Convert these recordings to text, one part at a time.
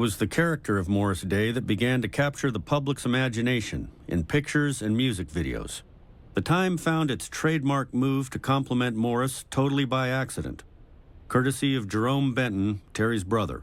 was the character of Morris Day that began to capture the public's imagination in pictures and music videos. The Time found its trademark move to compliment Morris totally by accident, courtesy of Jerome Benton, Terry's brother.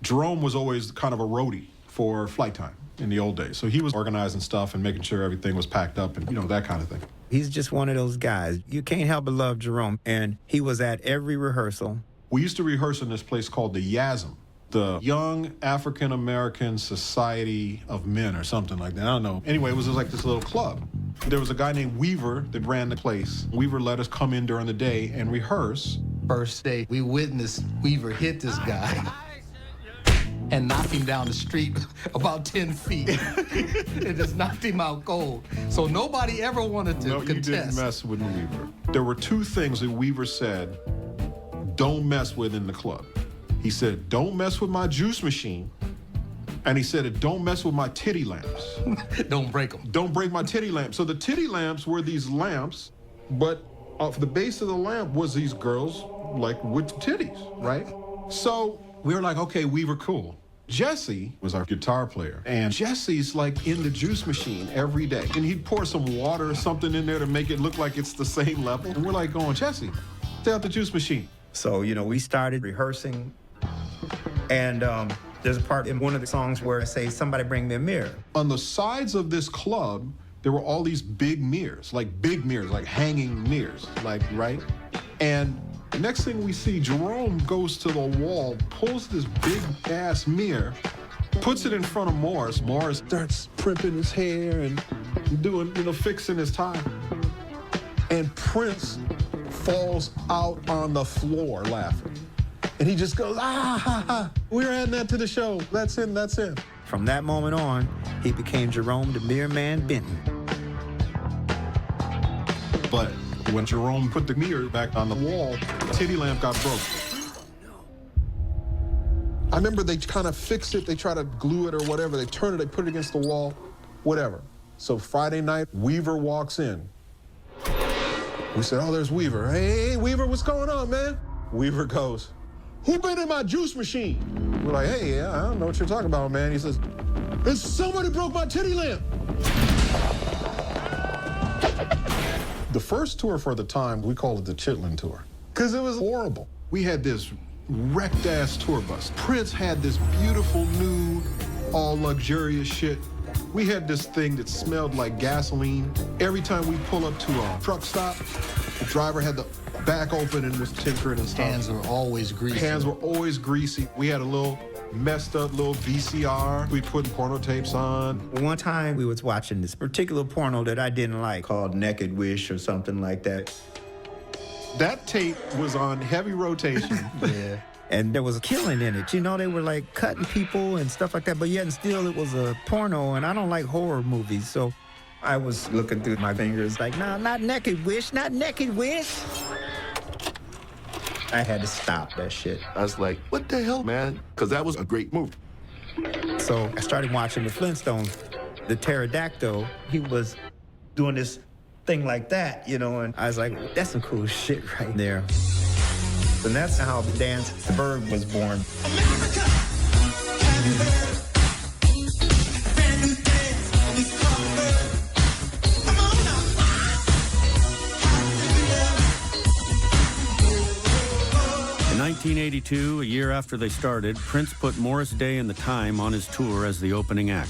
Jerome was always kind of a roadie for Flight Time in the old days. So he was organizing stuff and making sure everything was packed up and, that kind of thing. He's just one of those guys. You can't help but love Jerome. And he was at every rehearsal. We used to rehearse in this place called the YASM, the Young African American Society of Men or something like that. I don't know. Anyway, it was just like this little club. There was a guy named Weaver that ran the place. Weaver let us come in during the day and rehearse. First day, we witnessed Weaver hit this guy and knock him down the street about 10 feet. It just knocked him out cold. So nobody ever wanted to contest. You didn't mess with Weaver. There were two things that Weaver said, don't mess with in the club. He said, don't mess with my juice machine. And he said, don't mess with my titty lamps. Don't break them. Don't break my titty lamps. So the titty lamps were these lamps, but off the base of the lamp was these girls, like, with titties, right? So we were like, okay, Weaver, cool. Jesse was our guitar player, and Jesse's like in the juice machine every day. And he'd pour some water or something in there to make it look like it's the same level. And we're like going, Jesse, stay out the juice machine. So, we started rehearsing, and there's a part in one of the songs where I say, somebody bring me a mirror. On the sides of this club, there were all these big mirrors, like hanging mirrors, right? And the next thing we see, Jerome goes to the wall, pulls this big-ass mirror, puts it in front of Morris. Morris starts primping his hair and doing, fixing his tie. And Prince falls out on the floor laughing. And he just goes, ah, ha, ha. We're adding that to the show. That's it, that's it. From that moment on, he became Jerome the Mirror Man Benton. But when Jerome put the mirror back on the wall, the titty lamp got broke. I remember they kind of fix it. They try to glue it or whatever. They turn it, they put it against the wall, whatever. So Friday night, Weaver walks in. We said, oh, there's Weaver. Hey, Weaver, what's going on, man? Weaver goes, who been in my juice machine? We're like, hey, I don't know what you're talking about, man. He says, somebody broke my titty lamp. The first tour for the Time, we called it the Chitlin Tour, because it was horrible. We had this wrecked-ass tour bus. Prince had this beautiful, new, all luxurious shit. We had this thing that smelled like gasoline. Every time we pull up to a truck stop, the driver had the back open and was tinkering and stuff. Hands were always greasy. Hands were always greasy. We had a little messed up little VCR. We put porno tapes on. One time we was watching this particular porno that I didn't like called Naked Wish or something like that. That tape was on heavy rotation. Yeah. And there was a killing in it. They were like cutting people and stuff like that, but yet and still it was a porno, and I don't like horror movies, so I was looking through my fingers like, nah, not Naked Wish, not Naked Wish. I had to stop that shit. I was like, what the hell, man? Because that was a great movie. So I started watching the Flintstones. The pterodactyl, he was doing this thing like that, and I was like, that's some cool shit right there. And that's how the dance, The Bird, was born. America, have you heard? In 1982, a year after they started, Prince put Morris Day and the Time on his tour as the opening act.